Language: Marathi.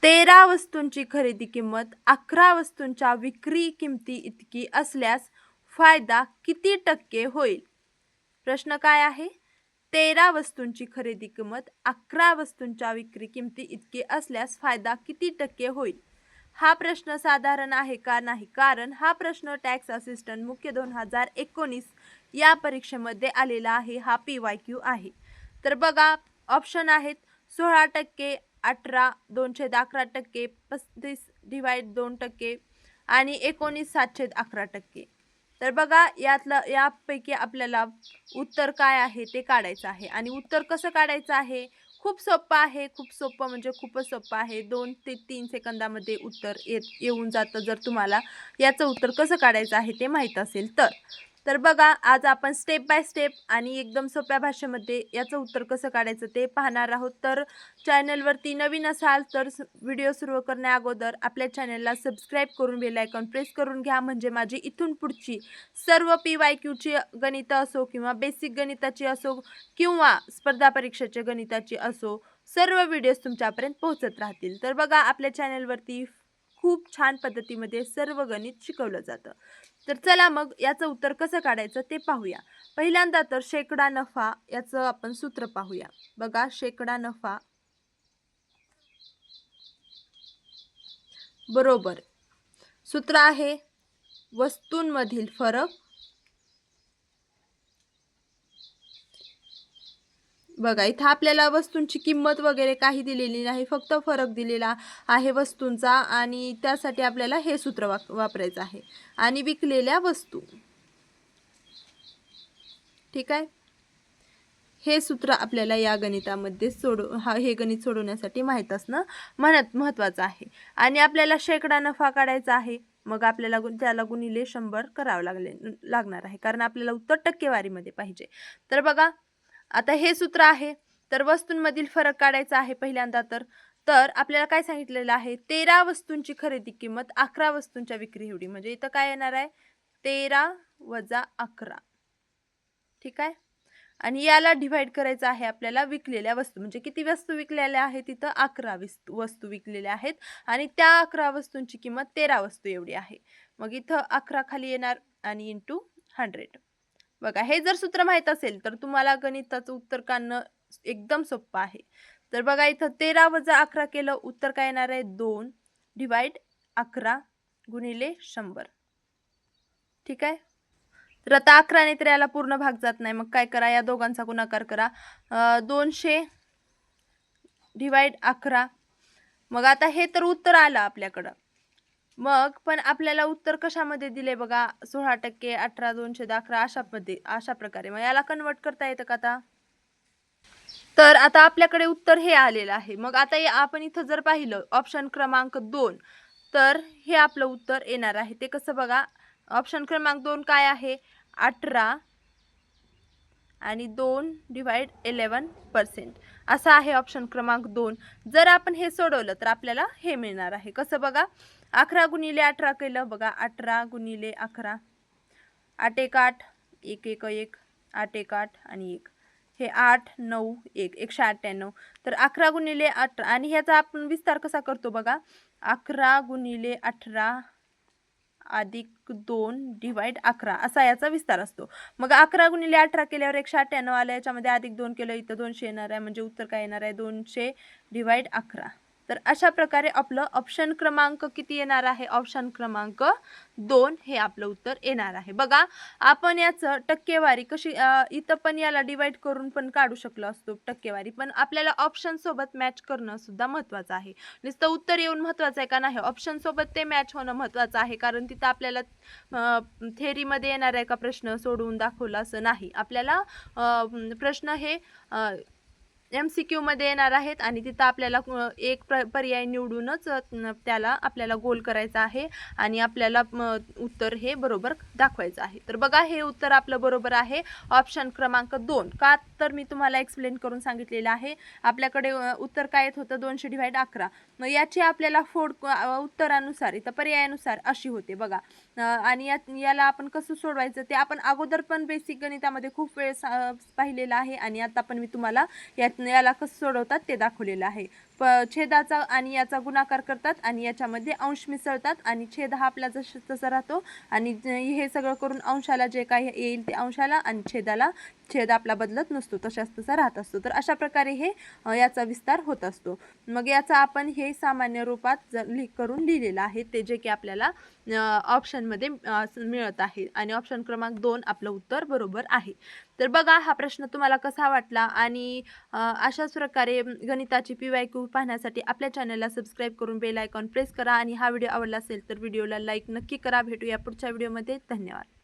13 वस्तूंची खरेदी किंमत 11 वस्तूंच्या विक्री किमती इतकी असल्यास फायदा किती टक्के होईल? प्रश्न काय आहे? 13 वस्तूंची खरेदी किंमत 11 वस्तूंच्या विक्री किमती इतकी असल्यास फायदा किती टक्के होईल? हा प्रश्न साधारण आहे का नाही? कारण हा प्रश्न टॅक्स असिस्टंट मुख्य 2019 या परीक्षेमध्ये आलेला आहे. हा PYQ आहे. तर बघा, ऑप्शन आहेत 16%, 18, 211%, 35/2% आणि 19/711%. तर बघा, यापैकी आपल्याला उत्तर काय आहे ते काढायचं आहे. आणि उत्तर कसं काढायचं आहे? खूप सोपं आहे. खूप सोपं म्हणजे खूपच सोपं आहे. 2 ते 3 सेकंदामध्ये उत्तर येऊन जातं, जर तुम्हाला याचं उत्तर कसं काढायचं आहे ते माहीत असेल तर. तर बघा, आज आपण स्टेप बाय स्टेप आणि एकदम सोप्या भाषेमध्ये याचं उत्तर कसं काढायचं ते पाहणार आहोत. तर चॅनलवरती नवीन असाल तर व्हिडिओ सुरू करण्या अगोदर आपल्या चॅनलला सबस्क्राईब करून बेल आयकॉन प्रेस करून घ्या, म्हणजे माझी इथून पुढची सर्व PYQची गणितं असो किंवा बेसिक गणिताची असो किंवा स्पर्धा परीक्षेच्या गणिताची असो, सर्व व्हिडिओज तुमच्यापर्यंत पोहोचत राहतील. तर बघा, आपल्या चॅनलवरती खूप छान पद्धतीमध्ये सर्व गणित शिकवलं जातं. तर चला मग याचं उत्तर कसं काढायचं ते पाहूया. पहिल्यांदा तर शेकडा नफा याचं आपण सूत्र पाहूया. बघा, शेकडा नफा बरोबर सूत्र आहे वस्तूंमधील फरक. बघा, इथं आपल्याला वस्तूंची किंमत वगैरे काही दिलेली नाही, फक्त फरक दिलेला आहे वस्तूंचा, आणि त्यासाठी आपल्याला हे सूत्र वापरायचं आहे. आणि विकलेल्या वस्तू, ठीक आहे. हे सूत्र आपल्याला या गणितामध्ये हे गणित सोडवण्यासाठी माहीत असणं महत्त्वाचं आहे. आणि आपल्याला शेकडा नफा काढायचा आहे. मग आपल्याला त्याला गुणिले 100 करावं लागणार आहे, कारण आपल्याला उत्तर टक्केवारीमध्ये पाहिजे. तर बघा, आता हे सूत्र आहे. तर वस्तूंमधील फरक काढायचा आहे पहिल्यांदा. तर आपल्याला काय सांगितलेलं आहे? 13 वस्तूंची खरेदी किंमत 11 वस्तूंच्या विक्री एवढी. म्हणजे इथं काय येणार आहे? 13 वजा 11, ठीक आहे. आणि याला डिवाइड करायचं आहे आपल्याला विकलेल्या वस्तू, म्हणजे किती वस्तू विकलेल्या आहेत? तिथं 11 वस्तू विकलेल्या आहेत आणि त्या 11 वस्तूंची किंमत 13 वस्तू एवढी आहे. मग इथं 11 खाली येणार आणि इंटू 100. बघा, हे जर सूत्र माहीत असेल तर तुम्हाला गणिताचं उत्तर काढणं एकदम सोपं आहे. तर बघा, इथं 13 वजा 11 केलं, उत्तर काय येणार आहे? 2 डिवाइड 11 गुणिले 100, ठीक आहे. तर आता 11 ने तर याला पूर्ण भाग जात नाही, मग काय करा, या दोघांचा गुणाकार करा. 200 डिवाइड 11. मग आता हे तर उत्तर आलं आपल्याकडं. मग पण आपल्याला उत्तर कशामध्ये दिले? बघा, 16%, 18, 211 अशा प्रकारे. मग याला कन्वर्ट करता येतं का आता? तर आता आपल्याकडे उत्तर हे आलेलं आहे. मग आता आपण इथं जर पाहिलं ऑप्शन क्रमांक 2, तर हे आपलं उत्तर येणार आहे. ते कसं बघा, ऑप्शन क्रमांक 2 काय आहे? 18 आणि 2 डिवाइड 11% असा आहे ऑप्शन क्रमांक 2. जर आपण हे सोडवलं तर आपल्याला हे मिळणार आहे. कसं बघा, 11 गुणिले 18 केलं. बघा, 18 गुणिले 11, 8 1 8, 1 1 1, 8 1 8 आणि 1, हे 8 9 1, 198. तर 11 गुणिले 18, आणि ह्याचा आपण विस्तार कसा करतो बघा, 11 गुणिले 18 अधिक 2 डिवाइड 11 असा याचा विस्तार असतो. मग 11 गुणिले 18 केल्यावर 198 आलं. याच्यामध्ये अधिक 2 केलं, इथं 200 येणार आहे. म्हणजे उत्तर काय येणार आहे? 200 डिवाइड 11. तर अशा प्रकारे आपलं ऑप्शन क्रमांक किती येणार आहे? ऑप्शन क्रमांक 2 हे आपलं उत्तर येणार आहे. बघा, आपण याचं टक्केवारी कशी, इथं पण याला डिवाइड करून पण काढू शकलो असतो टक्केवारी, पण आपल्याला ऑप्शन सोबत मॅच करणं सुद्धा महत्त्वाचं आहे. नुसतं उत्तर येऊन महत्त्वाचं आहे का? नाही, ऑप्शन सोबत ते मॅच होणं महत्त्वाचं आहे. कारण तिथं आपल्याला थेअरीमध्ये येणार आहे का प्रश्न सोडवून दाखवला असं नाही. आपल्याला प्रश्न हे MCQ मध्ये येणार आहेत आणि तिथं आपल्याला एक पर्याय निवडूनच त्याला आपल्याला गोल करायचा आहे आणि आपल्याला उत्तर हे बरोबर दाखवायचं आहे. तर बघा, हे उत्तर आपलं बरोबर आहे, ऑप्शन क्रमांक 2. का? उत्तर मी तुम्हाला एक्सप्लेन करून सांगितलेलं आहे. आपल्याकडे उत्तर काय येत होतं 200/11. मग याची आपल्याला फोड उत्तरानुसार इथं पर्यायानुसार अशी होते बघा. आणि याला आपण कसं सोडवायचं ते आपण अगोदर पण बेसिक गणितामध्ये खूप वेळेस पाहिलेलं आहे आणि आता पण मी तुम्हाला याला कसं सोडवतात ते दाखवलेलं आहे. छेदाचा आणि याचा गुणाकार करतात आणि याच्यामध्ये अंश मिसळतात आणि छेद हा आपला तसा राहतो आणि हे सगळं करून अंशाला जे काही येईल ते अंशाला आणि छेद आपला बदलत नसतो, तशाच तसा राहत असतो. तर अशा प्रकारे हे याचा विस्तार होत असतो. मग याचा आपण हे सामान्य रूपात करून लिहिलेलं आहे ते जे की आपल्याला ऑप्शनमध्ये मिळत आहे आणि ऑप्शन क्रमांक 2 आपलं उत्तर बरोबर आहे. तर बघा हा प्रश्न तुम्हाला कसा वाटला आणि अशाच प्रकारे गणिताची PYQ पाहण्यासाठी आपल्या चॅनलला सबस्क्राईब करून बेल आयकॉन प्रेस करा आणि हा व्हिडिओ आवडला असेल तर व्हिडिओला लाईक नक्की करा. भेटूया पुढच्या व्हिडिओमध्ये. धन्यवाद.